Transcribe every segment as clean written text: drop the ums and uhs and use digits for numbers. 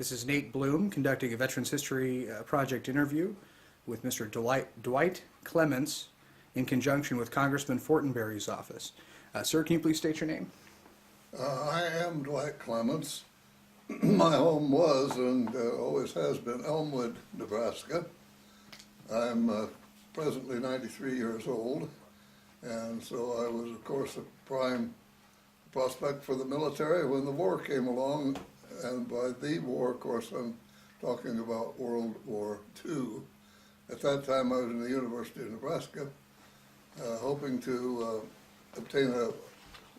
This is Nate Bloom conducting a Veterans History Project interview with Mr. Dwight Clements in conjunction with Congressman Fortenberry's office. Sir, can you please state your name? I am Dwight Clements. My home was and always has been Elmwood, Nebraska. I'm presently 93 years old, and so I was, of course, a prime prospect for the military when the war came along. And by the war, of course, I'm talking about World War II. At that time, I was in the University of Nebraska, hoping to obtain a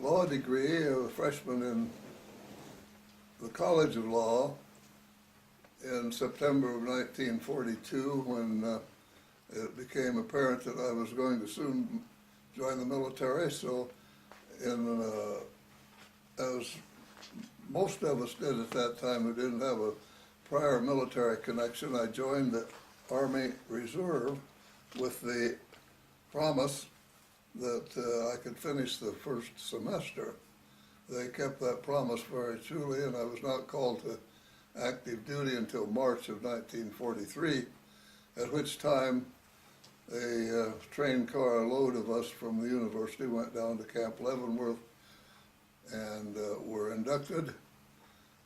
law degree, a freshman in the College of Law in September of 1942, when it became apparent that I was going to soon join the military. So, as most of us did at that time who didn't have a prior military connection, I joined the Army Reserve with the promise that I could finish the first semester. They kept that promise very truly, and I was not called to active duty until March of 1943, at which time a train car load of us from the university went down to Camp Leavenworth and were inducted,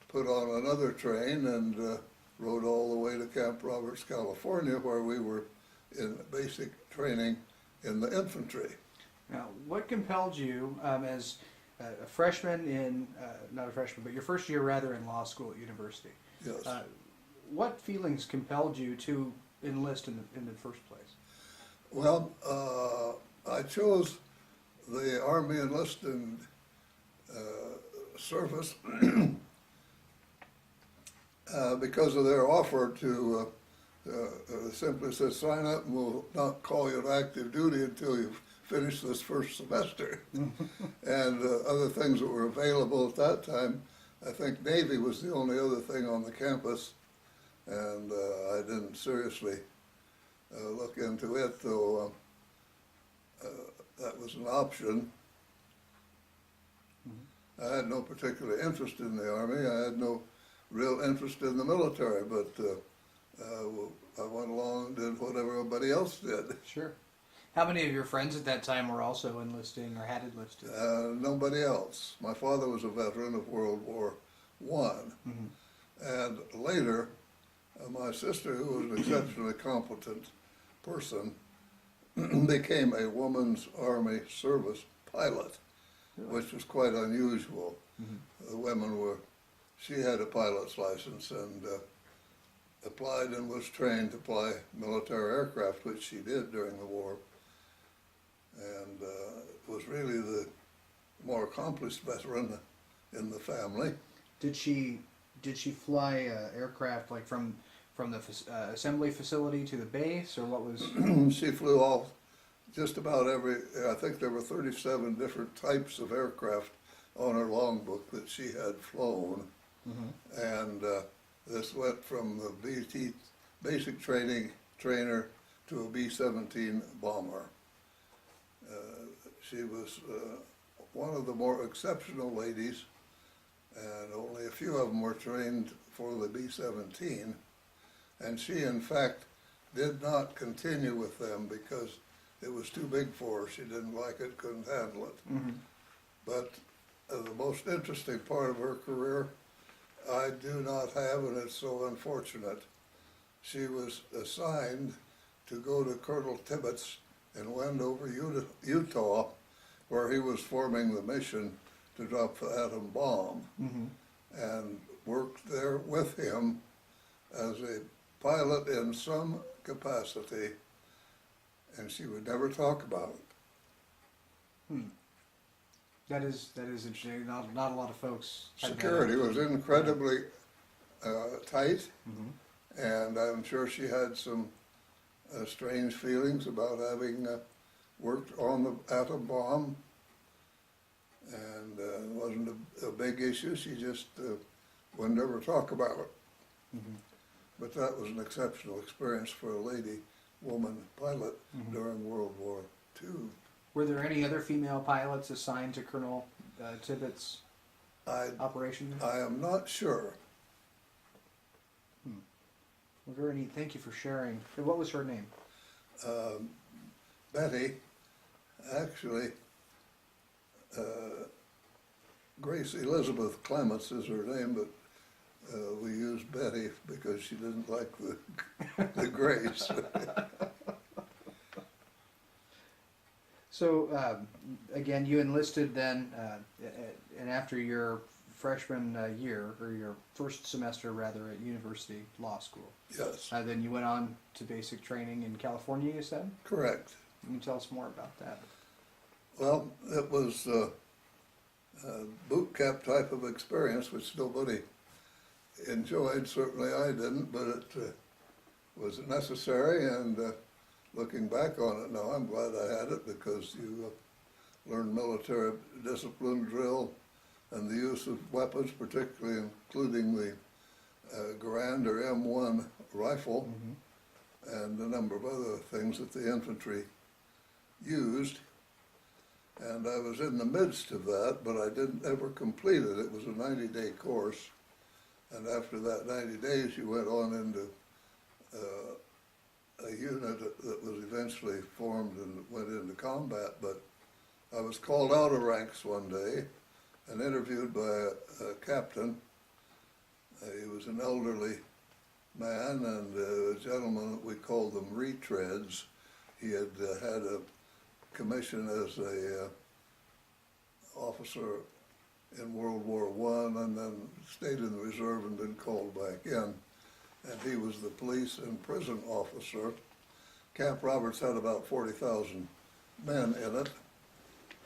put on another train, and rode all the way to Camp Roberts, California, where we were in basic training in the infantry. Now, what compelled you as a freshman in, not a freshman, but your first year rather in law school at university? Yes. What feelings compelled you to enlist in the first place? Well, I chose the Army enlisted service because of their offer to simply said, sign up and we'll not call you to active duty until you've finished this first semester. And other things that were available at that time, I think Navy was the only other thing on the campus, and I didn't seriously look into it, though that was an option. I had no particular interest in the Army. I had no real interest in the military, but I went along and did what everybody else did. Sure. How many of your friends at that time were also enlisting or had enlisted? Nobody else. My father was a veteran of World War I. And later, my sister, who was an exceptionally competent person, became a woman's Army service pilot, which was quite unusual. The women were, she had a pilot's license and applied and was trained to fly military aircraft, which she did during the war, and was really the more accomplished veteran in the family. Did she fly aircraft like from the assembly facility to the base, or what was? She flew all, just about every, I think there were 37 different types of aircraft on her logbook that she had flown. And this went from the BT, basic trainer, to a B-17 bomber. She was one of the more exceptional ladies, and only a few of them were trained for the B-17. And she, in fact, did not continue with them because it was too big for her. She didn't like it, couldn't handle it. But the most interesting part of her career, I do not have, and it's so unfortunate. She was assigned to go to Colonel Tibbetts in Wendover, Utah, where he was forming the mission to drop the atom bomb, and worked there with him as a pilot in some capacity, and she would never talk about it. That is interesting. Not a lot of folks. Security was incredibly tight, and I'm sure she had some strange feelings about having worked on the atom bomb, and it wasn't a big issue. She just would never talk about it. But that was an exceptional experience for a woman pilot during World War II. Were there any other female pilots assigned to Colonel Tibbetts' operation? I am not sure. Well, very neat. Thank you for sharing. And what was her name? Betty, actually, Grace Elizabeth Clements is her name, but we used Betty because she didn't like the Grace. So, again, you enlisted then, and after your freshman year, or your first semester rather, at university law school. Yes, Then you went on to basic training in California, you said? correct. Can you tell us more about that? Well, it was a boot camp type of experience, which nobody enjoyed. Certainly I didn't, but it was necessary, and looking back on it now, I'm glad I had it, because you learn military discipline, drill, and the use of weapons, particularly including the Garand or M1 rifle, and a number of other things that the infantry used. And I was in the midst of that, but I didn't ever complete it. It was a 90-day course, and after that 90 days you went on into a unit that was eventually formed and went into combat. But I was called out of ranks one day and interviewed by a captain. He was an elderly man, and a gentleman, we called them retreads. He had had a commission as a officer in World War I, and then stayed in the reserve and been called back in. And he was the police and prison officer. Camp Roberts had about 40,000 men in it,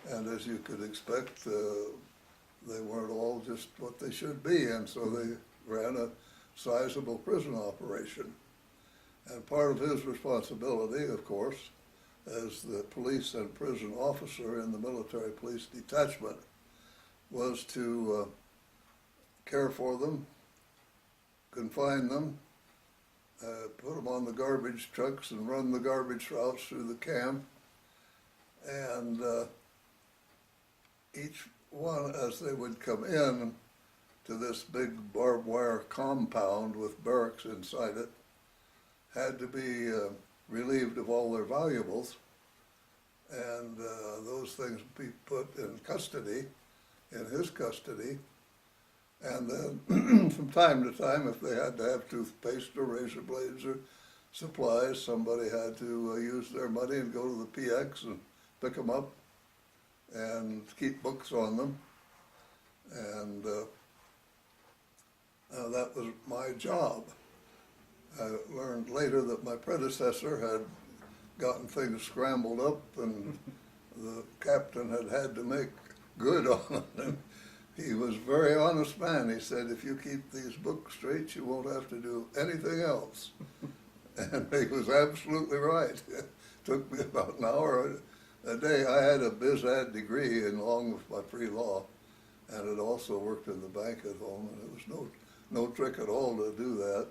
and as you could expect, they weren't all just what they should be, and so they ran a sizable prison operation. And part of his responsibility, of course, as the police and prison officer in the military police detachment, was to care for them, confine them, put them on the garbage trucks and run the garbage routes through the camp. And each one, as they would come in to this big barbed wire compound with barracks inside it, had to be relieved of all their valuables, and those things be put in custody, in his custody. And then from time to time, if they had to have toothpaste or razor blades or supplies, somebody had to use their money and go to the PX and pick them up and keep books on them. And that was my job. I learned later that my predecessor had gotten things scrambled up, and the captain had to make good on it. He was a very honest man. He said, if you keep these books straight, you won't have to do anything else. And he was absolutely right. It took me about an hour a day. I had a biz ad degree along with my pre-law, and had also worked in the bank at home, and it was no trick at all to do that.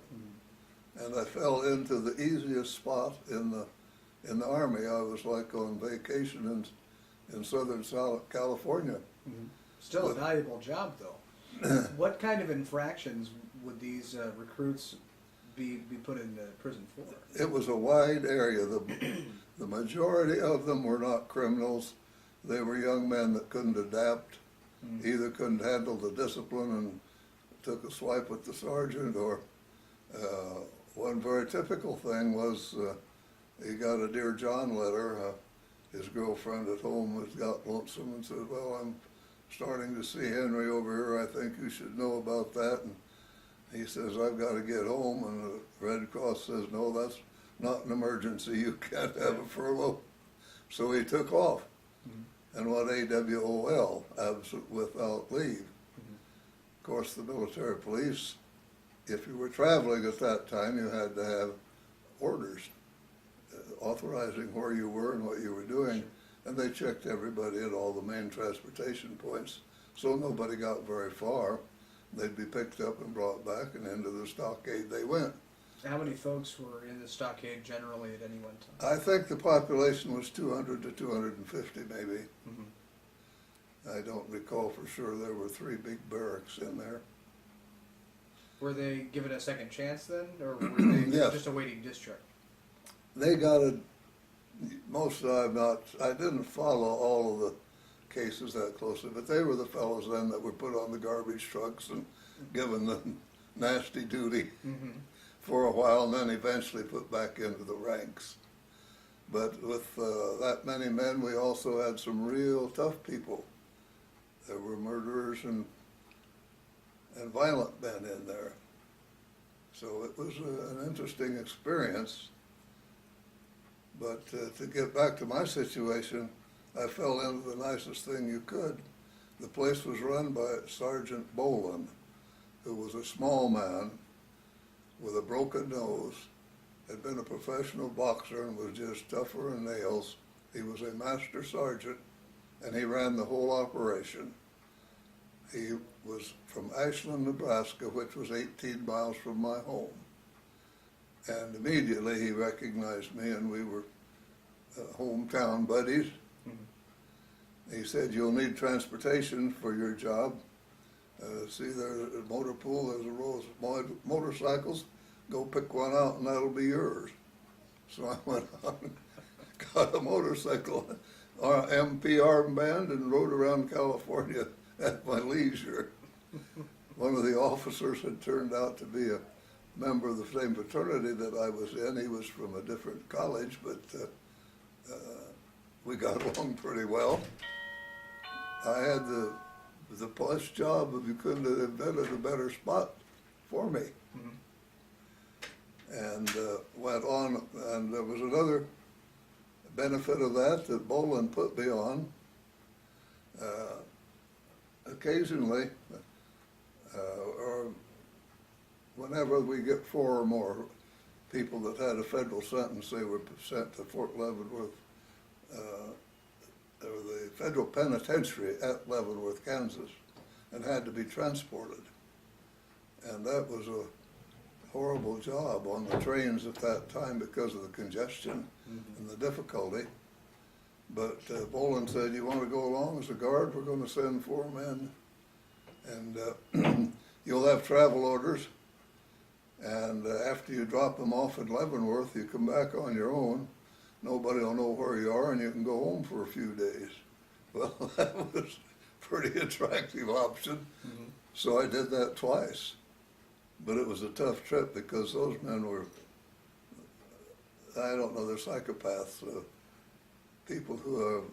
And I fell into the easiest spot in the Army. I was like on vacation in Southern California. Still a valuable job, though. What kind of infractions would these recruits be put in prison for? It was a wide area. The majority of them were not criminals. They were young men that couldn't adapt, either couldn't handle the discipline and took a swipe at the sergeant, or one very typical thing was he got a Dear John letter. His girlfriend at home was got lonesome and said, well, I'm starting to see Henry over here. I think you should know about that. And he says, I've got to get home. And the Red Cross says, no, that's not an emergency. You can't have a furlough. So he took off and went AWOL, absent without leave. Of course, the military police, if you were traveling at that time, you had to have orders authorizing where you were and what you were doing. And they checked everybody at all the main transportation points, so nobody got very far. They'd be picked up and brought back, and into the stockade they went. How many folks were in the stockade generally at any one time? I think the population was 200 to 250 maybe. I don't recall for sure. There were 3 big barracks in there. Were they given a second chance then, or were they Yes. just awaiting discharge? They got it, most of I didn't follow all of the cases that closely, but they were the fellows then that were put on the garbage trucks and given the nasty duty Mm-hmm. for a while, and then eventually put back into the ranks. But with that many men, we also had some real tough people. There were murderers and violent men in there. So it was an interesting experience. But to get back to my situation, I fell into the nicest thing you could. The place was run by Sergeant Boland, who was a small man with a broken nose, had been a professional boxer and was just tougher than nails. He was a master sergeant, and he ran the whole operation. He was from Ashland, Nebraska, which was 18 miles from my home. And immediately he recognized me, and we were hometown buddies. Mm-hmm. He said, "You'll need transportation for your job. See, there's a motor pool, there's a row of motorcycles. Go pick one out and that'll be yours." So I went out and got a motorcycle, MP armband, and rode around California at my leisure. One of the officers had turned out to be a member of the same fraternity that I was in. He was from a different college, but we got along pretty well. I had the plush job of, you couldn't have invented a better spot for me. Mm-hmm. And went on, and there was another benefit of that Boland put me on. Occasionally, or whenever we get 4 or more people that had a federal sentence, they were sent to Fort Leavenworth, or the federal penitentiary at Leavenworth, Kansas, and had to be transported. And that was a horrible job on the trains at that time because of the congestion and the difficulty. But Boland said, "You want to go along as a guard? We're going to send 4 men, and you'll have travel orders. And after you drop them off in Leavenworth, you come back on your own. Nobody will know where you are, and you can go home for a few days." Well, that was a pretty attractive option. Mm-hmm. So I did that twice. But it was a tough trip because those men were, I don't know, they're psychopaths. People who are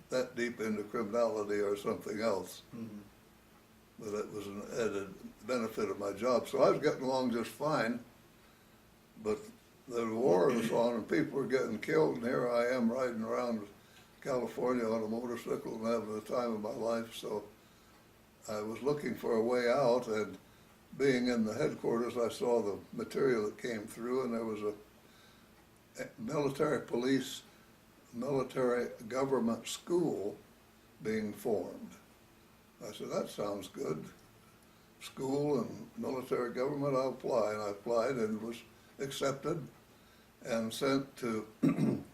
that deep into criminality or something else. Mm-hmm. But it was an added benefit of my job. So I was getting along just fine. But the war was on and people were getting killed, and here I am riding around California on a motorcycle and having the time of my life. So I was looking for a way out, and being in the headquarters, I saw the material that came through, and there was a military police, military government school being formed. I said, "That sounds good. School and military government, I'll apply." And I applied and was accepted and sent to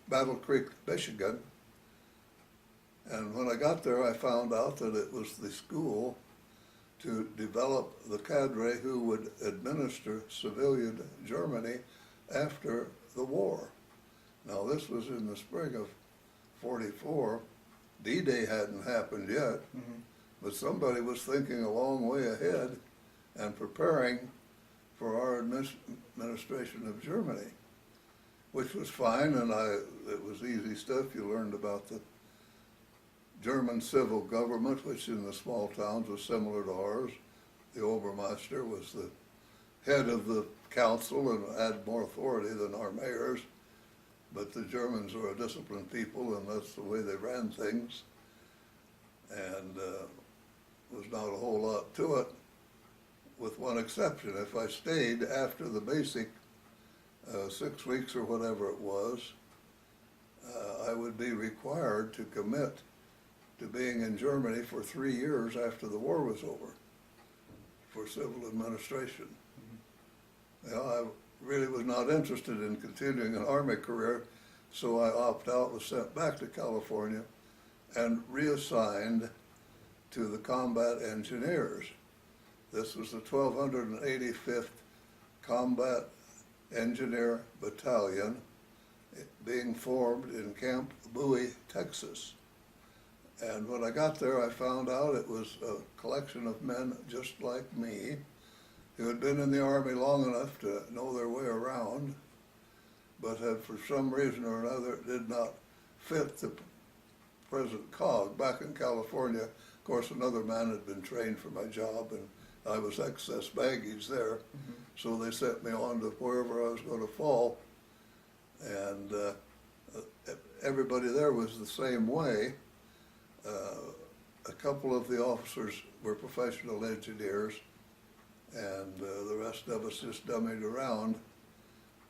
Battle Creek, Michigan. And when I got there, I found out that it was the school to develop the cadre who would administer civilian Germany after the war. Now, this was in the spring of '44. D-Day hadn't happened yet, mm-hmm. but somebody was thinking a long way ahead and preparing for our administration of Germany, which was fine, and it was easy stuff. You learned about the German civil government, which in the small towns was similar to ours. The Obermeister was the head of the council and had more authority than our mayors. But the Germans were a disciplined people, and that's the way they ran things. And was not a whole lot to it, with one exception. If I stayed after the basic 6 weeks or whatever it was, I would be required to commit to being in Germany for 3 years after the war was over for civil administration. Mm-hmm. You know, I really was not interested in continuing an Army career, so I opted out, was sent back to California, and reassigned to the combat engineers. This was the 1285th Combat Engineer Battalion being formed in Camp Bowie, Texas. And when I got there, I found out it was a collection of men just like me who had been in the Army long enough to know their way around, but had for some reason or another did not fit the present cog. Back in California, of course, another man had been trained for my job, and I was excess baggage there, so they sent me on to wherever I was going to fall, and everybody there was the same way. A couple of the officers were professional engineers, and the rest of us just dummied around.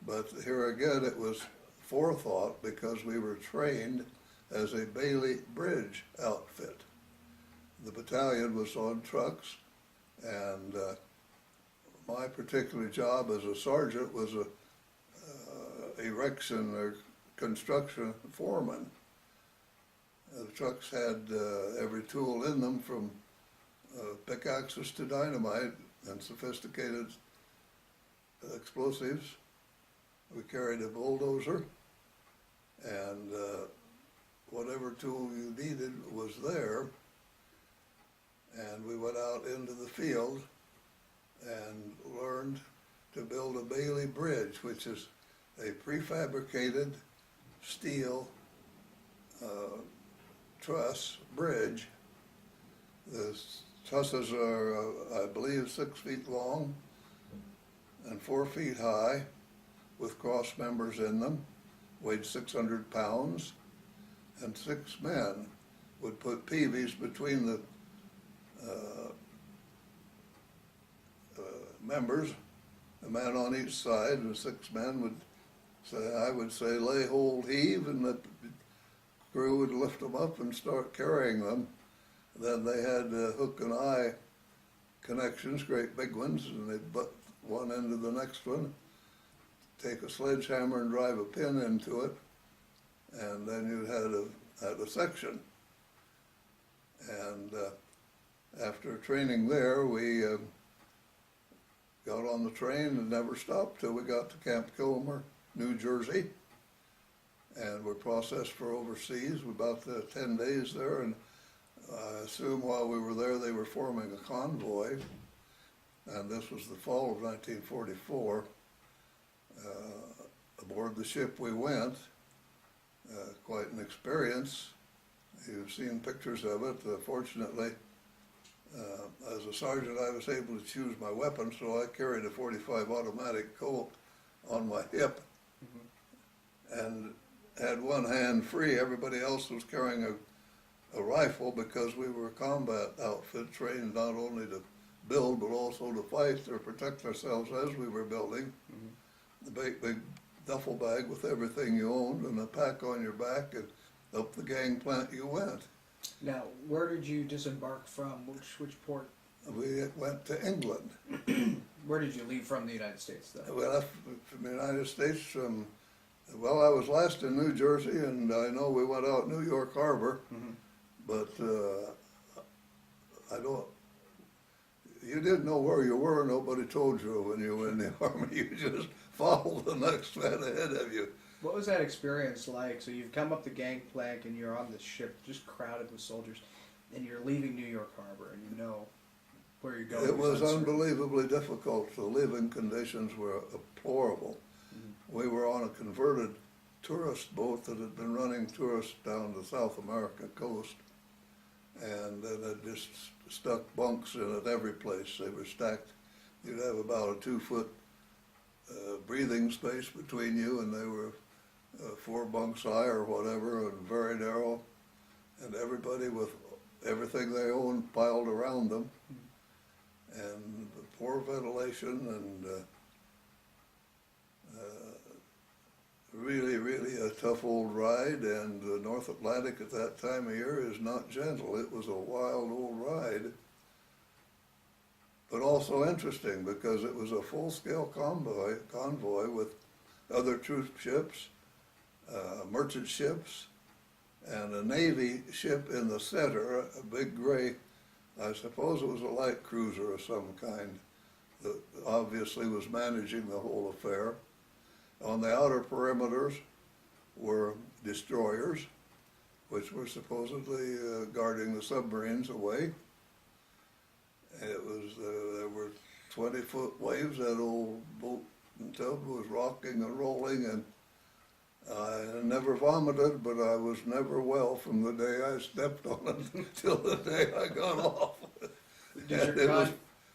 But here again, it was forethought because we were trained as a Bailey Bridge outfit. The battalion was on trucks, and my particular job as a sergeant was a erection or construction foreman. The trucks had every tool in them, from pickaxes to dynamite and sophisticated explosives. We carried a bulldozer, and whatever tool you needed was there. And we went out into the field and learned to build a Bailey Bridge, which is a prefabricated steel truss bridge. The trusses are, I believe, 6 feet long and 4 feet high, with cross members in them, weighed 600 pounds, and 6 men would put peavies between the members, a man on each side, and 6 men would say, I would say, lay, hold, heave, and the crew would lift them up and start carrying them. Then they had hook and eye connections, great big ones, and they'd butt one end to the next one, take a sledgehammer and drive a pin into it, and then you had a section. And after training there, we got on the train and never stopped till we got to Camp Kilmer, New Jersey, and were processed for overseas. We about 10 days there, and I assume while we were there they were forming a convoy, and this was the fall of 1944. Aboard the ship we went, quite an experience. You've seen pictures of it. Fortunately, as a sergeant, I was able to choose my weapon, so I carried a .45 automatic Colt on my hip, and had one hand free. Everybody else was carrying a rifle, because we were a combat outfit trained not only to build but also to fight or protect ourselves as we were building. The big duffel bag with everything you owned and a pack on your back, and up the gangplank you went. Now, where did you disembark from? Which port? We went to England. Where did you leave from the United States, though? We left from the United States well, I was last in New Jersey, and I know we went out New York Harbor, but you didn't know where you were. Nobody told you when you were in the Army. You just followed the next man ahead of you. What was that experience like? So you've come up the gangplank and you're on the ship just crowded with soldiers, and you're leaving New York Harbor, and you know where you're going. It was unbelievably difficult. The living conditions were deplorable. We were on a converted tourist boat that had been running tourists down the South America coast, and it had just stuck bunks in at every place. They were stacked. You'd have about a 2-foot breathing space between you, and they were 4 bunks high or whatever, and very narrow, and everybody with everything they owned piled around them, and poor ventilation, and really a tough old ride. And the North Atlantic at that time of year is not gentle. It was a wild old ride, but also interesting because it was a full-scale convoy with other troop ships, merchant ships, and a Navy ship in the center, a big gray I suppose it was a light cruiser of some kind that obviously was managing the whole affair. On the outer perimeters were destroyers, which were supposedly guarding the submarines away. It was, there were 20-foot waves. That old boat and tub was rocking and rolling, and I never vomited, but I was never well from the day I stepped on it till the day I got off. Did It was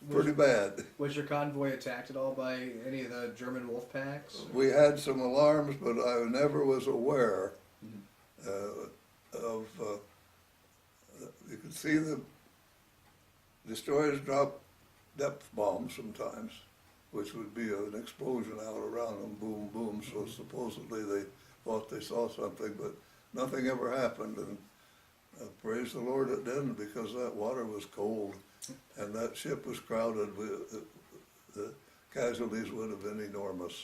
pretty bad. Was your convoy attacked at all by any of the German wolf packs? We had some alarms, but I never was aware of, you could see the destroyers drop depth bombs sometimes, which would be an explosion out around them, boom, boom. So supposedly they thought they saw something, but nothing ever happened. And praise the Lord it didn't, because that water was cold and that ship was crowded. The casualties would have been enormous.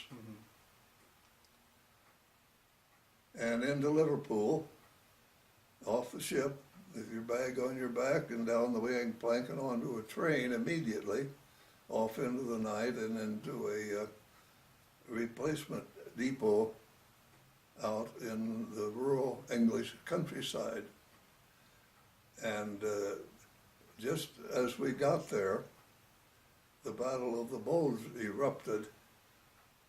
And into Liverpool, off the ship, with your bag on your back and down the wing plank and onto a train immediately, off into the night and into a replacement depot out in the rural English countryside. And just as we got there, the Battle of the Bulge erupted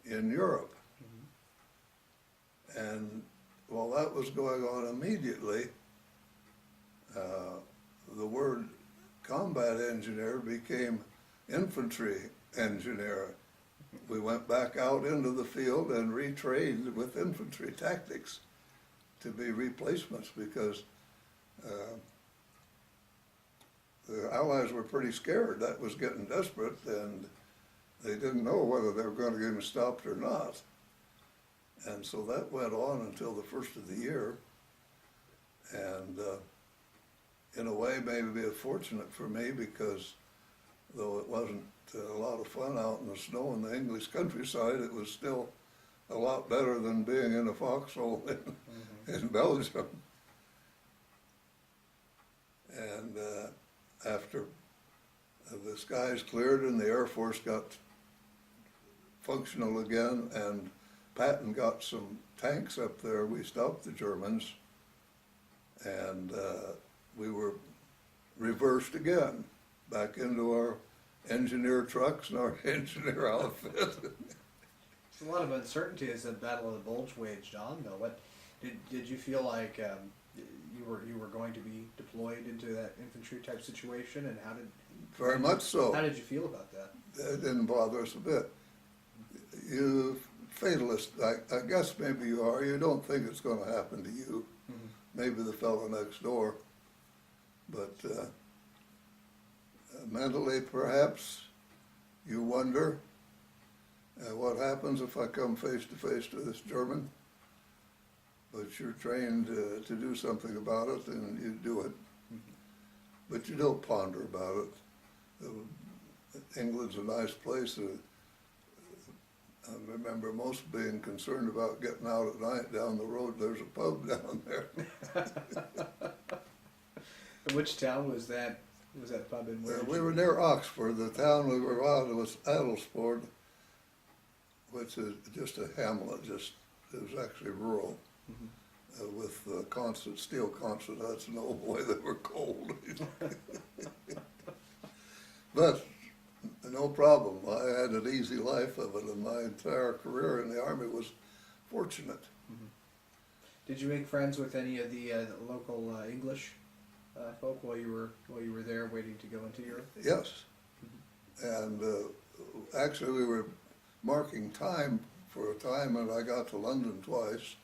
in Europe. And while that was going on immediately, the word combat engineer became infantry engineer. We went back out into the field and retrained with infantry tactics to be replacements, because the Allies were pretty scared. That was getting desperate, and they didn't know whether they were going to get them stopped or not. And so that went on until the first of the year. And in a way, maybe it's fortunate for me, because though it wasn't a lot of fun out in the snow in the English countryside, it was still a lot better than being in a foxhole in Belgium. And after the skies cleared and the Air Force got functional again, and Patton got some tanks up there, we stopped the Germans, and we were reversed again, back into our engineer trucks and our engineer outfit. There's a lot of uncertainty as the Battle of the Bulge waged on, though. What did you feel like you were going to be deployed into that infantry type situation, and how did? Very much so. How did you feel about that? It didn't bother us a bit. You fatalist, I guess maybe you are. You don't think it's going to happen to you. Maybe the fellow next door. But mentally, perhaps, you wonder, what happens if I come face to face to this German? But you're trained to do something about it, and you do it. But you don't ponder about it. England's a nice place. I remember most being concerned about getting out at night down the road. There's a pub down there. Which town was that? Was that pub in? We were near Oxford. The town we were out was Addlesford, which is just a hamlet. It was actually rural, with constant steel constant huts. No boy, they were cold. But no problem. I had an easy life of it, and my entire career in the Army was fortunate. Did you make friends with any of the local English folk while you were there, waiting to go into Europe? Yes, and actually we were marking time for a time, and I got to London twice.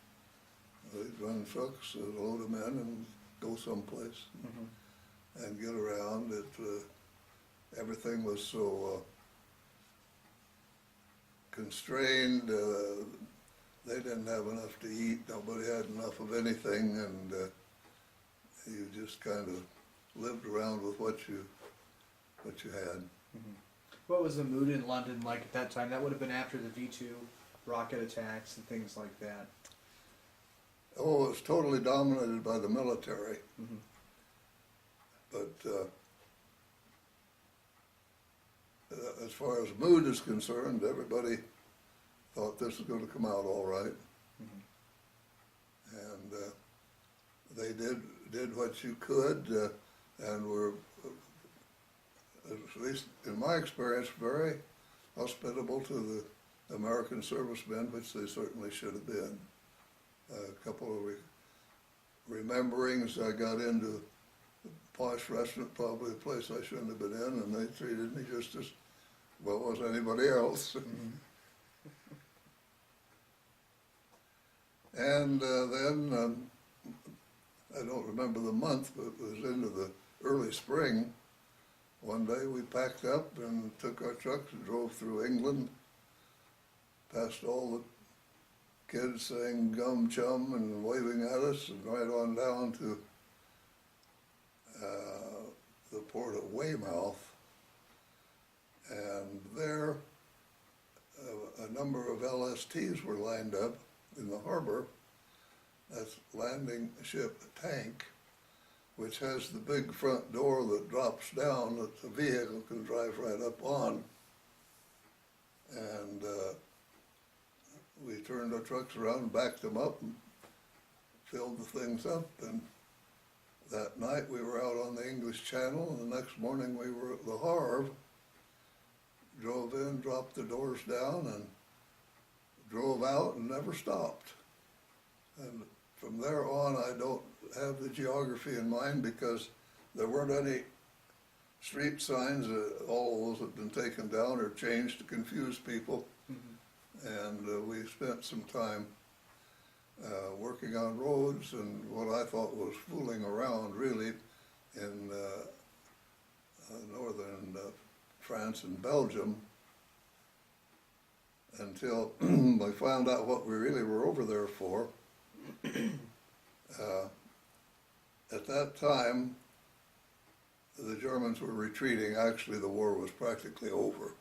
They'd run trucks, load them in, and go someplace and get around. Everything was so constrained. They didn't have enough to eat. Nobody had enough of anything, and you just kind of lived around with what you had. What was the mood in London like at that time? That would have been after the V2 rocket attacks and things like that. Oh, it was totally dominated by the military. But as far as mood is concerned, everybody thought this was going to come out all right. And they did what you could, and were, at least in my experience, very hospitable to the American servicemen, which they certainly should have been. A couple of rememberings, I got into a posh restaurant, probably a place I shouldn't have been in, and they treated me just as well as anybody else. And then, I don't remember the month, but it was into the early spring. One day we packed up and took our trucks and drove through England, past all the kids saying gum chum and waving at us, and right on down to the port of Weymouth. And there, a number of LSTs were lined up in the harbor. That's landing ship tank, which has the big front door that drops down that the vehicle can drive right up on. And we turned our trucks around, backed them up, and filled the things up. And that night we were out on the English Channel, and the next morning we were at the Havre, drove in, dropped the doors down, and drove out and never stopped. And from there on, I don't have the geography in mind because there weren't any street signs. All of those had been taken down or changed to confuse people. And we spent some time working on roads and what I thought was fooling around really in northern France and Belgium until I found out what we really were over there for. At that time, the Germans were retreating. Actually, the war was practically over.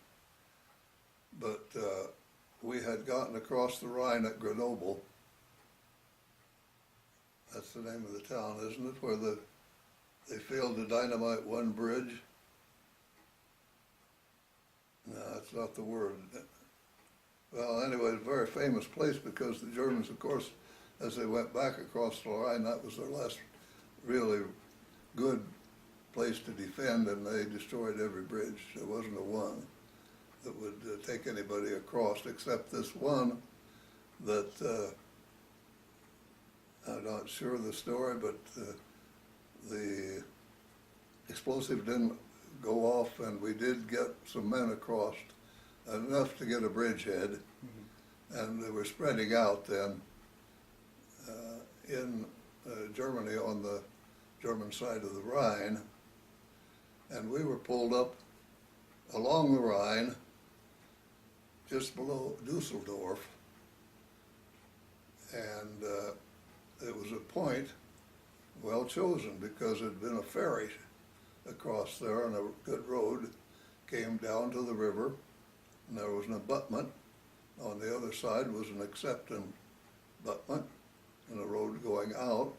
But we had gotten across the Rhine at Grenoble. That's the name of the town, isn't it? Where they failed to dynamite one bridge. No, that's not the word. Well, anyway, it's a very famous place because the Germans, of course, as they went back across the Rhine, that was their last really good place to defend, and they destroyed every bridge. There wasn't a one that would take anybody across, except this one that, I'm not sure of the story, but the explosive didn't go off, and we did get some men across, enough to get a bridgehead, and they were spreading out then in Germany on the German side of the Rhine, and we were pulled up along the Rhine just below Dusseldorf, and it was a point well chosen because it had been a ferry across there, and a good road came down to the river, and there was an abutment. On the other side was an accepting abutment and a road going out,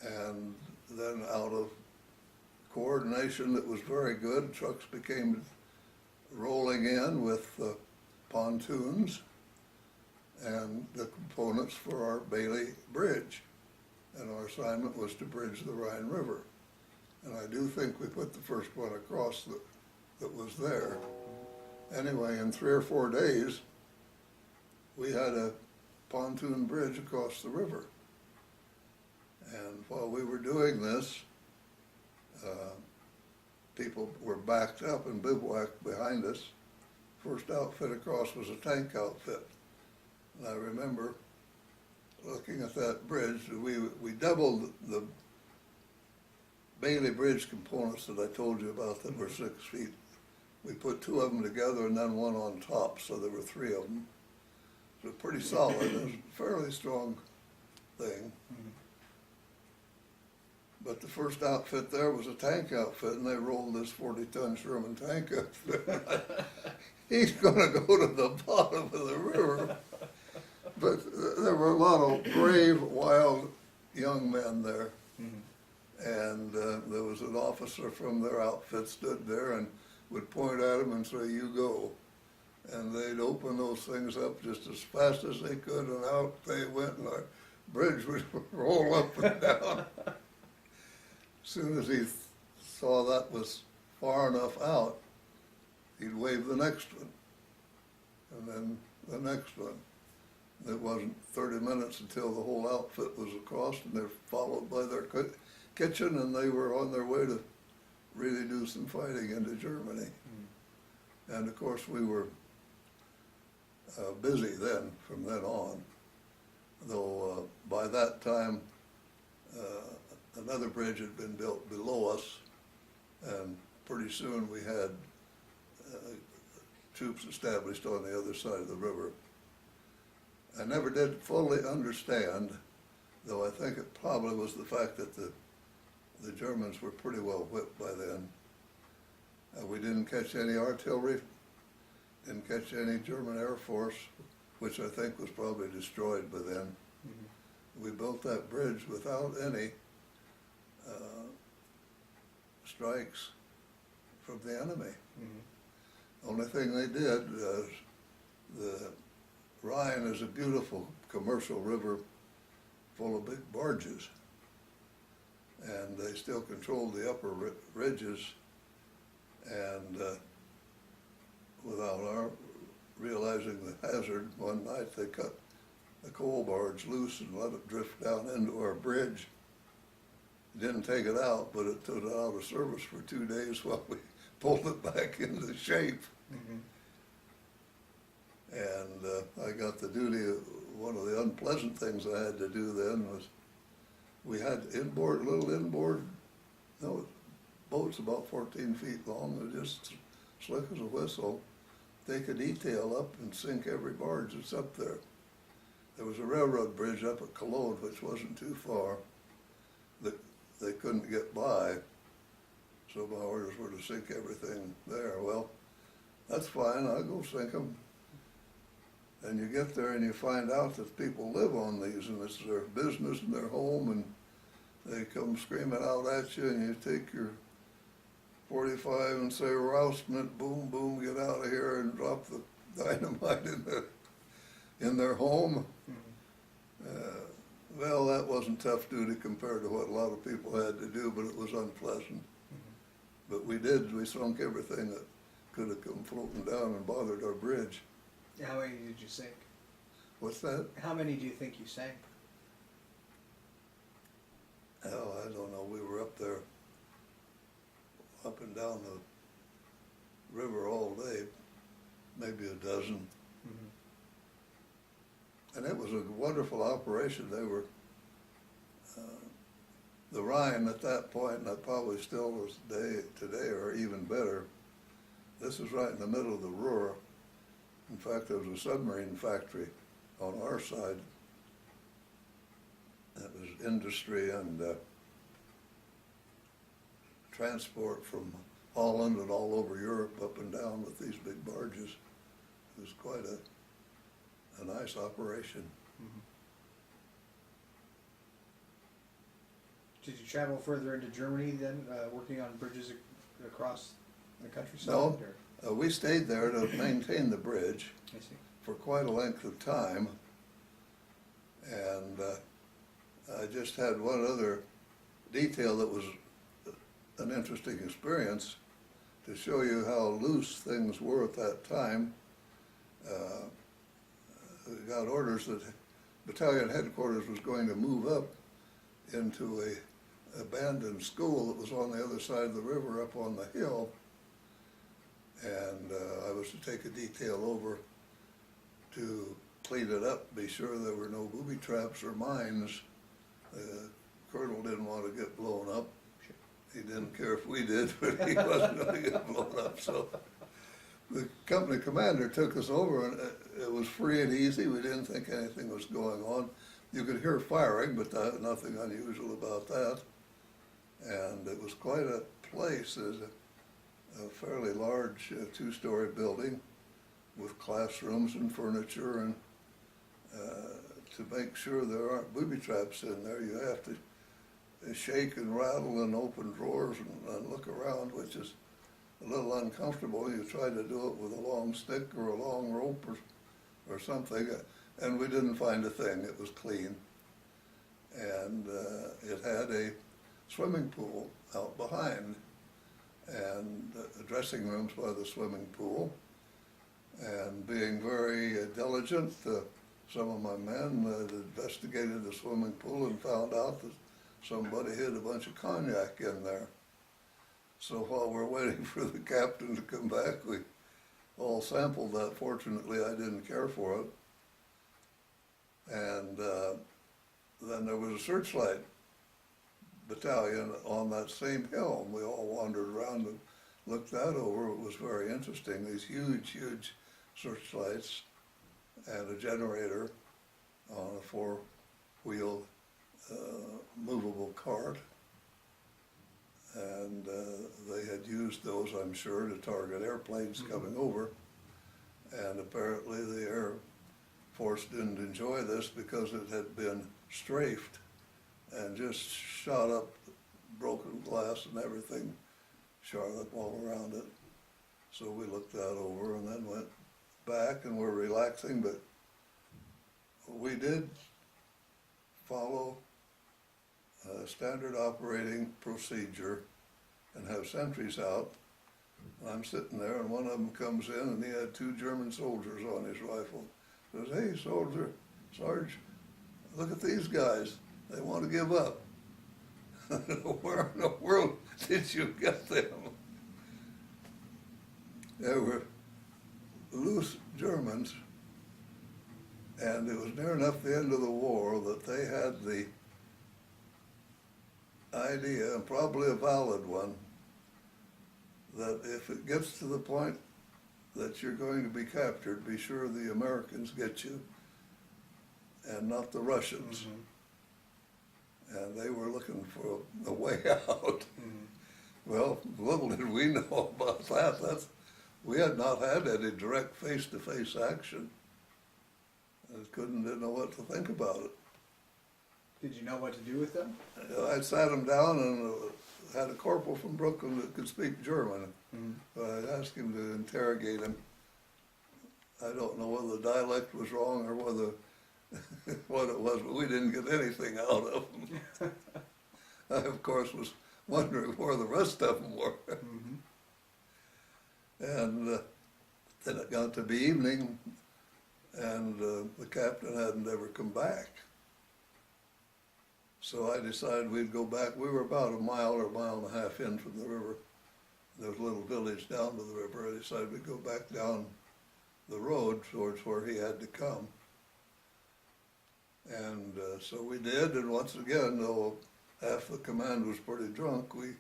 and then out of coordination that was very good, trucks became rolling in with pontoons and the components for our Bailey Bridge, and our assignment was to bridge the Rhine River. And I do think we put the first one across that was there. Anyway, in 3 or 4 days, we had a pontoon bridge across the river. And while we were doing this, people were backed up and bivouacked behind us. First outfit across was a tank outfit. And I remember looking at that bridge. We doubled the Bailey Bridge components that I told you about that were 6 feet. We put 2 of them together and then one on top, so there were 3 of them. So pretty solid. It was a fairly strong thing. But the first outfit there was a tank outfit, and they rolled this 40-ton Sherman tank up there. He's going to go to the bottom of the river. But there were a lot of brave, wild young men there. And there was an officer from their outfit stood there, and would point at them and say, "You go." And they'd open those things up just as fast as they could, and out they went, and our bridge would roll up and down. As soon as he saw that was far enough out, he'd wave the next one, and then the next one. It wasn't 30 minutes until the whole outfit was across, and they're followed by their kitchen, and they were on their way to really do some fighting into Germany. And of course, we were busy then, from then on, though by that time another bridge had been built below us, and pretty soon we had troops established on the other side of the river. I never did fully understand, though I think it probably was the fact that the Germans were pretty well whipped by then. We didn't catch any artillery, didn't catch any German Air Force, which I think was probably destroyed by then. Mm-hmm. We built that bridge without any strikes from the enemy. Mm-hmm. Only thing they did was the Rhine is a beautiful commercial river full of big barges, and they still controlled the upper ridges, and without our realizing the hazard, one night they cut the coal barge loose and let it drift down into our bridge. Didn't take it out, but it took it out of service for 2 days while we pulled it back into shape. Mm-hmm. And I got the duty of, one of the unpleasant things I had to do then was, we had little inboard, boats about 14 feet long, they're just slick as a whistle. They could detail up and sink every barge that's up there. There was a railroad bridge up at Cologne, which wasn't too far, that they couldn't get by, so my orders were to sink everything there. Well, that's fine, I'll go sink them. And you get there and you find out that people live on these, and it's their business and their home, and they come screaming out at you, and you take your 45 and say, "Rousement, boom, boom, get out of here," and drop the dynamite in their home. Mm-hmm. Well, that wasn't tough duty compared to what a lot of people had to do, but it was unpleasant. Mm-hmm. But we sunk everything that could have come floating down and bothered our bridge. How many did you sink? What's that? How many do you think you sank? Oh, I don't know. We were up there, up and down the river all day, maybe a dozen. Mm-hmm. And it was a wonderful operation. They were, the Rhine at that point, and it probably still was today, or even better, this is right in the middle of the Ruhr. In fact, there was a submarine factory on our side. That was industry and transport from Holland and all over Europe up and down with these big barges. It was quite a nice operation. Mm-hmm. Did you travel further into Germany then, working on bridges across the countryside? No. We stayed there to maintain the bridge for quite a length of time, and I just had one other detail that was an interesting experience to show you how loose things were at that time. We got orders that battalion headquarters was going to move up into a abandoned school that was on the other side of the river up on the hill. And I was to take a detail over to clean it up, be sure there were no booby traps or mines. The colonel didn't want to get blown up. He didn't care if we did, but he wasn't going to get blown up. So the company commander took us over, and it was free and easy. We didn't think anything was going on. You could hear firing, but nothing unusual about that. And it was quite a place. There's a fairly large two-story building with classrooms and furniture, and to make sure there aren't booby traps in there, you have to shake and rattle and open drawers and look around, which is a little uncomfortable, you try to do it with a long stick or a long rope or something, and we didn't find a thing. It was clean. And it had a swimming pool out behind, and dressing rooms by the swimming pool. And being very diligent, some of my men investigated the swimming pool and found out that somebody hid a bunch of cognac in there. So while we're waiting for the captain to come back, we all sampled that. Fortunately, I didn't care for it. And then there was a searchlight battalion on that same hill, and we all wandered around and looked that over. It was very interesting. These huge, huge searchlights and a generator on a four-wheel movable cart. And they had used those, I'm sure, to target airplanes coming over. And apparently the Air Force didn't enjoy this because it had been strafed and just shot up, broken glass and everything, shot up all around it. So we looked that over and then went back and were relaxing, but we did follow standard operating procedure and have sentries out. I'm sitting there and one of them comes in and he had 2 German soldiers on his rifle. Says, "Hey, soldier, Sarge, look at these guys. They want to give up." Where in the world did you get them? They were loose Germans, and it was near enough the end of the war that they had the idea, and probably a valid one, that if it gets to the point that you're going to be captured, be sure the Americans get you and not the Russians. Mm-hmm. And they were looking for a way out. Mm-hmm. Well, little did we know about that. We had not had any direct face-to-face action. Didn't know what to think about it. Did you know what to do with them? I sat them down and had a corporal from Brooklyn that could speak German. Mm-hmm. But I asked him to interrogate him. I don't know whether the dialect was wrong or whether what it was, but we didn't get anything out of them. I, of course, was wondering where the rest of them were. Mm-hmm. And then it got to be evening, and the captain hadn't ever come back. So I decided we'd go back. We were about a mile or a mile and a half in from the river. There was a little village down to the river. I decided we'd go back down the road towards where he had to come. And so we did, and once again, though half the command was pretty drunk, we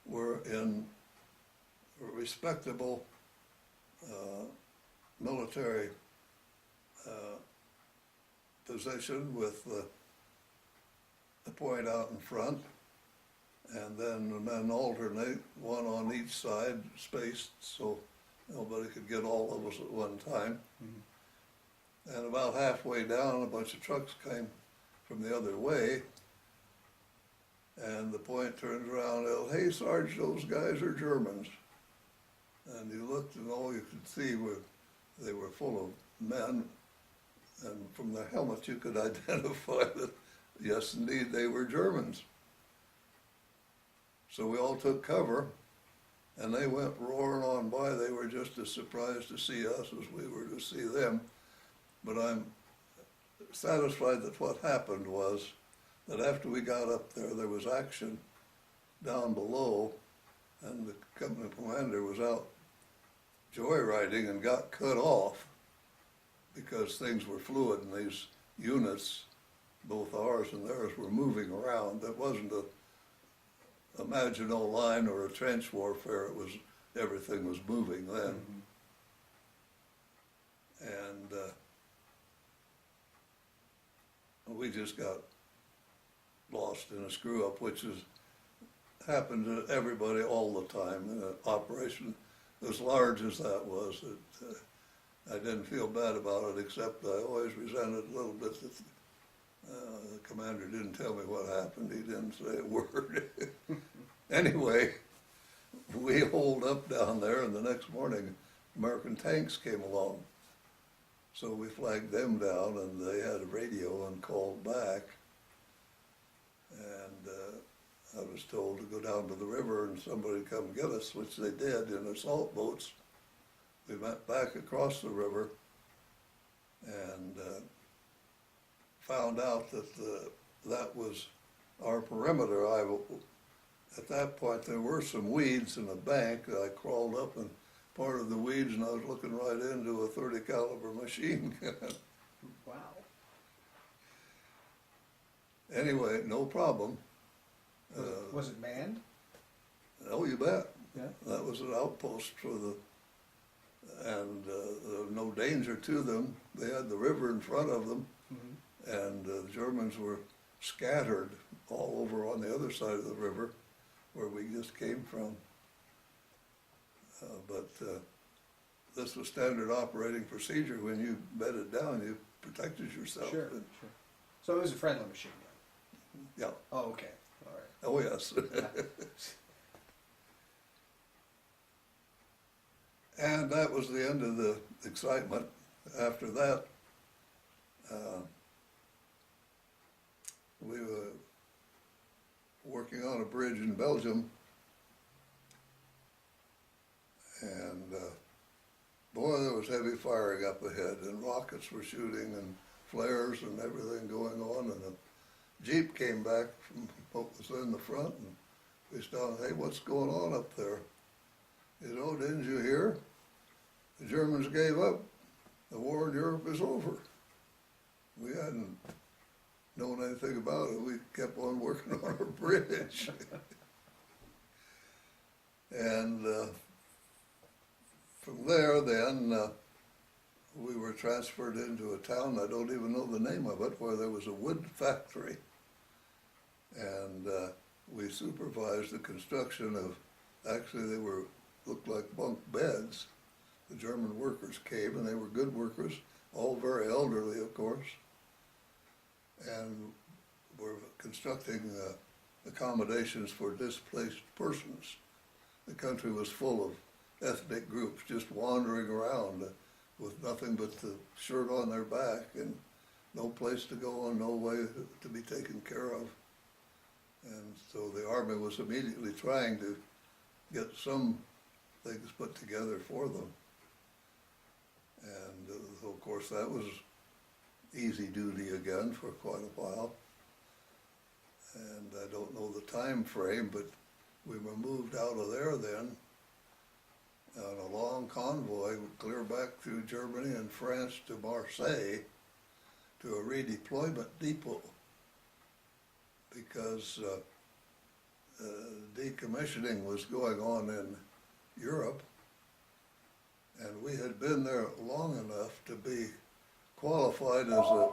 were in a respectable military position with the point out in front, and then the men alternate, one on each side, spaced so nobody could get all of us at one time. Mm-hmm. And about halfway down, a bunch of trucks came from the other way, and the point turns around and yelled, "Hey, Sarge, those guys are Germans." And you looked, and all you could see were they were full of men, and from their helmets you could identify that, yes, indeed, they were Germans. So we all took cover, and they went roaring on by. They were just as surprised to see us as we were to see them. But I'm satisfied that what happened was that after we got up there, there was action down below, and the company commander was out joyriding and got cut off because things were fluid and these units, both ours and theirs, were moving around. That wasn't a Maginot Line or a trench warfare. It was, everything was moving then. Mm-hmm. And we just got lost in a screw-up, which has happened to everybody all the time in an operation as large as that was. I didn't feel bad about it, except I always resented a little bit that the commander didn't tell me what happened. He didn't say a word. Anyway, we holed up down there, and the next morning, American tanks came along. So we flagged them down, and they had a radio and called back. And I was told to go down to the river and somebody come get us, which they did in assault boats. We went back across the river and found out that that was our perimeter. At that point, there were some weeds in the bank. I crawled up and part of the weeds, and I was looking right into a 30 caliber machine gun. Wow. Anyway, no problem. Was it manned? Oh, you bet. Yeah. That was an outpost for and there was no danger to them. They had the river in front of them, and the Germans were scattered all over on the other side of the river where we just came from. But this was standard operating procedure. When you bedded down, you protected yourself. Sure, sure. So it was a friendly machine gun? Yeah. Oh, okay, all right. Oh, yes. And that was the end of the excitement. After that, we were working on a bridge in Belgium, and boy, there was heavy firing up ahead, and rockets were shooting, and flares and everything going on, and a Jeep came back from what was in the front, and we stopped, hey, what's going on up there? You know, didn't you hear? The Germans gave up. The war in Europe is over. We hadn't known anything about it. We kept on working on our bridge. And from there then, we were transferred into a town, I don't even know the name of it, where there was a wood factory. And we supervised the construction of, actually they looked like bunk beds. The German workers came, and they were good workers, all very elderly, of course, and were constructing accommodations for displaced persons. The country was full of ethnic groups just wandering around with nothing but the shirt on their back and no place to go and no way to be taken care of. And so the Army was immediately trying to get some things put together for them. And so of course that was easy duty again for quite a while. And I don't know the time frame, but we were moved out of there then on a long convoy clear back through Germany and France to Marseille to a redeployment depot, because decommissioning was going on in Europe. And we had been there long enough to be qualified as a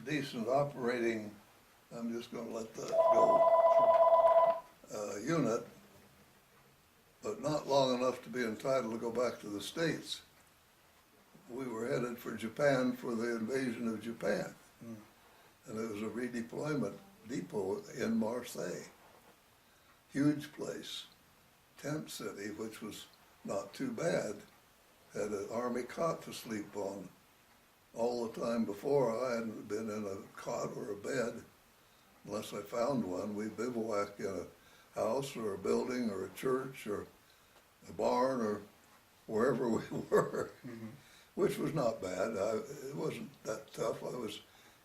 decent operating, I'm just going to let that go, unit, but not long enough to be entitled to go back to the States. We were headed for Japan for the invasion of Japan. And it was a redeployment depot in Marseille. Huge place, tent city, which was not too bad. Had an army cot to sleep on. All the time before, I hadn't been in a cot or a bed unless I found one. We bivouacked in a house or a building or a church or a barn or wherever we were, which was not bad. It wasn't that tough. I was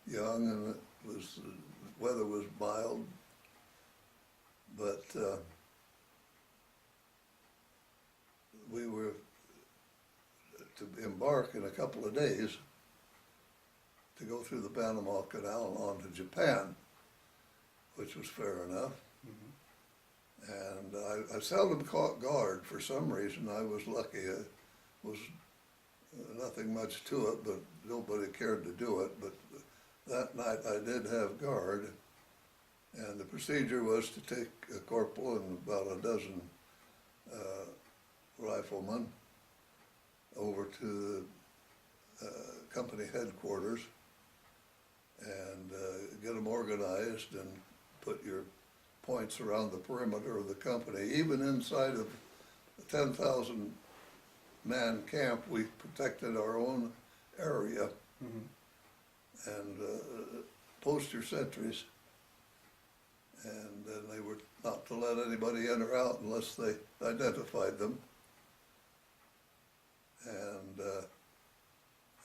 young and the weather was mild, but we were to embark in a couple of days to go through the Panama Canal on to Japan, which was fair enough. And I seldom caught guard for some reason. I was lucky. It was nothing much to it, but nobody cared to do it. But that night I did have guard, and the procedure was to take a corporal and about a dozen riflemen over to the company headquarters and get them organized and put your points around the perimeter of the company. Even inside of a 10,000 man camp, we protected our own area and post your sentries. And then they were not to let anybody in or out unless they identified them. And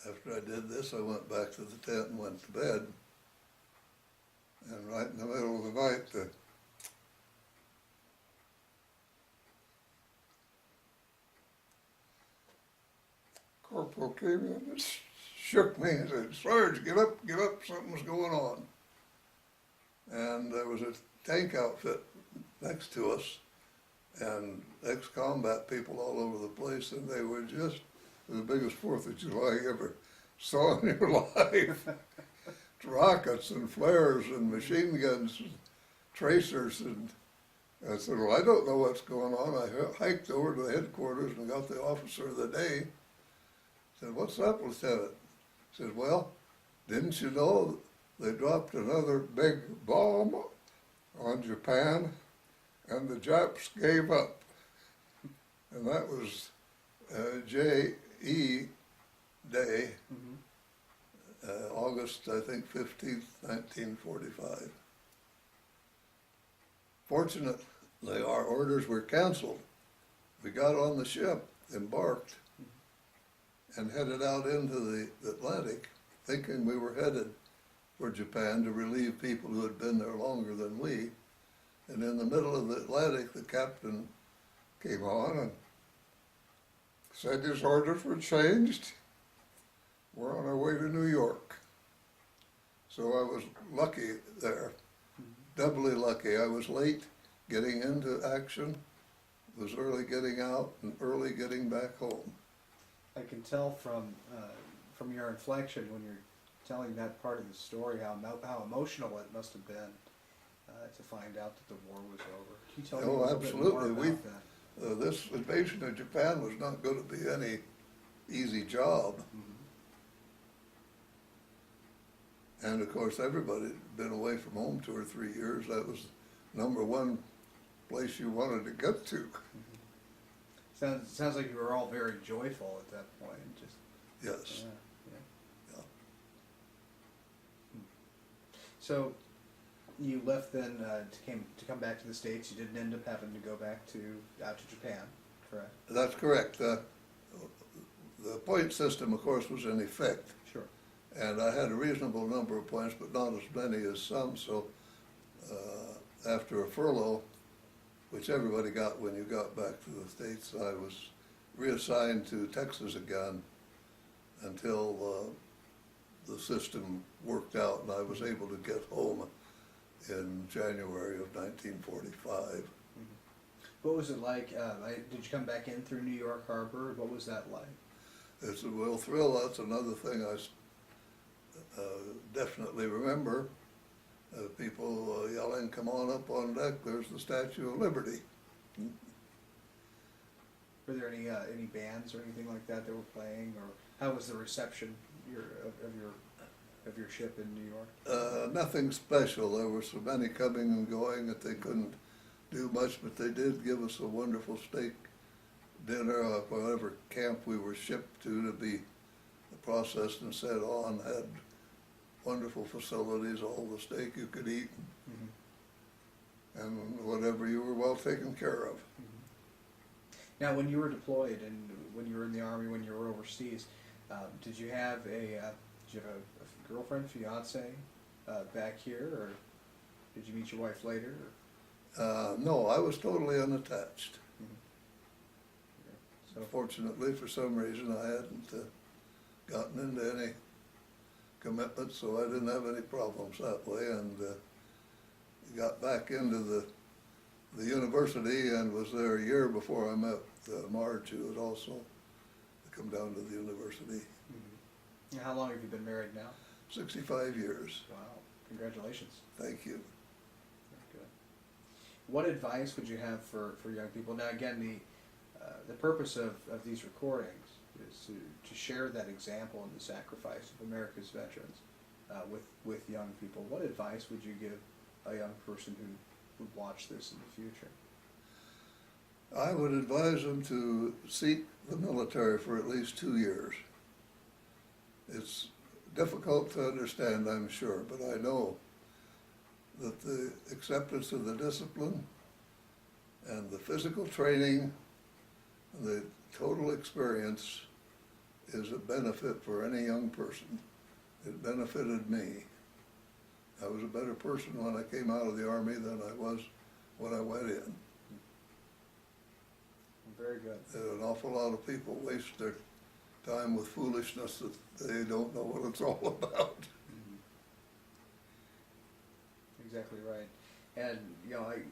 after I did this, I went back to the tent and went to bed. And right in the middle of the night, the corporal came in and shook me and said, "Sarge, get up, something's going on." And there was a tank outfit next to us and ex-combat people all over the place, and they were just the biggest 4th of July you ever saw in your life. Rockets and flares and machine guns and tracers, and I said, "Well, I don't know what's going on." I hiked over to the headquarters and got the officer of the day. I said, "What's up, Lieutenant?" He said, "Well, didn't you know they dropped another big bomb on Japan and the Japs gave up?" And that was J.E. Day. August, I think, 15th, 1945. Fortunately, our orders were canceled. We got on the ship, embarked, and headed out into the Atlantic, thinking we were headed for Japan to relieve people who had been there longer than we. And in the middle of the Atlantic, the captain came on and said his orders were changed. We're on our way to New York. So I was lucky there, doubly lucky. I was late getting into action, was early getting out, and early getting back home. I can tell from your inflection when you're telling that part of the story how emotional it must have been to find out that the war was over. Can you tell me a little bit more about that? This invasion of Japan was not going to be any easy job. And of course, everybody had been away from home 2 or 3 years. That was #1 place you wanted to get to. Sounds like you were all very joyful at that point. Just Yes. yeah. So you left then to come back to the States. You didn't end up having to go back out to Japan, correct? That's correct. The point system, of course, was in effect. Sure. And I had a reasonable number of points, but not as many as some. So after a furlough, which everybody got when you got back to the States, I was reassigned to Texas again until the system worked out and I was able to get home in January of 1945. What was it like? Did you come back in through New York Harbor? What was that like? It's a real thrill. That's another thing I definitely remember. People yelling, "Come on up on deck, there's the Statue of Liberty." Were there any bands or anything like that were playing, or how was the reception of your ship in New York? Nothing special. There were so many coming and going that they couldn't do much, but they did give us a wonderful steak dinner. Whatever camp we were shipped to be processed and set on had wonderful facilities, all the steak you could eat, and whatever you were well taken care of. Now, when you were deployed and when you were in the Army, when you were overseas, did you have a girlfriend, fiance back here, or did you meet your wife later? No, I was totally unattached. So, Fortunately, for some reason, I hadn't gotten into any commitment, so I didn't have any problems that way, and got back into the university and was there a year before I met Marge, who had also come down to the university. how long have you been married now? 65 years. Wow, congratulations. Thank you. Very good. What advice would you have for young people? Now, again, the purpose of these recordings is to share that example and the sacrifice of America's veterans with young people. What advice would you give a young person who would watch this in the future? I would advise them to seek the military for at least 2 years. It's difficult to understand, I'm sure, but I know that the acceptance of the discipline and the physical training, the total experience is a benefit for any young person. It benefited me. I was a better person when I came out of the Army than I was when I went in. Very good. An awful lot of people waste their time with foolishness that they don't know what it's all about. Mhm. Exactly right. And, you know, I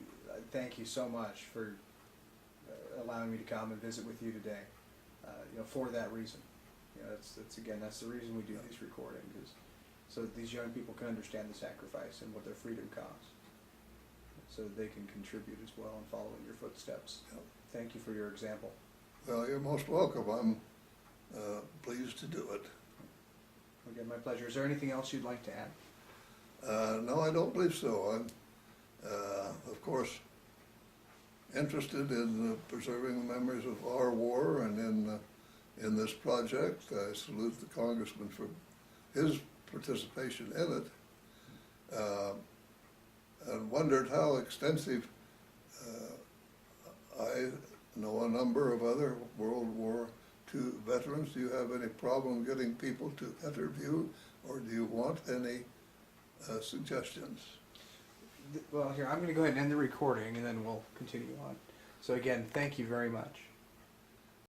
thank you so much for allowing me to come and visit with you today, you know, for that reason. You know, that's the reason we do these recordings, is so that these young people can understand the sacrifice and what their freedom costs, so that they can contribute as well and follow in your footsteps. Yep. Thank you for your example. Well, you're most welcome. I'm pleased to do it. Again, my pleasure. Is there anything else you'd like to add? No, I don't believe so. I'm, of course, interested in preserving the memories of our war and in this project. I salute the congressman for his participation in it, and wondered how extensive. I know a number of other World War II veterans. Do you have any problem getting people to interview, or do you want any suggestions? Well, here, I'm going to go ahead and end the recording, and then we'll continue on. So again, thank you very much.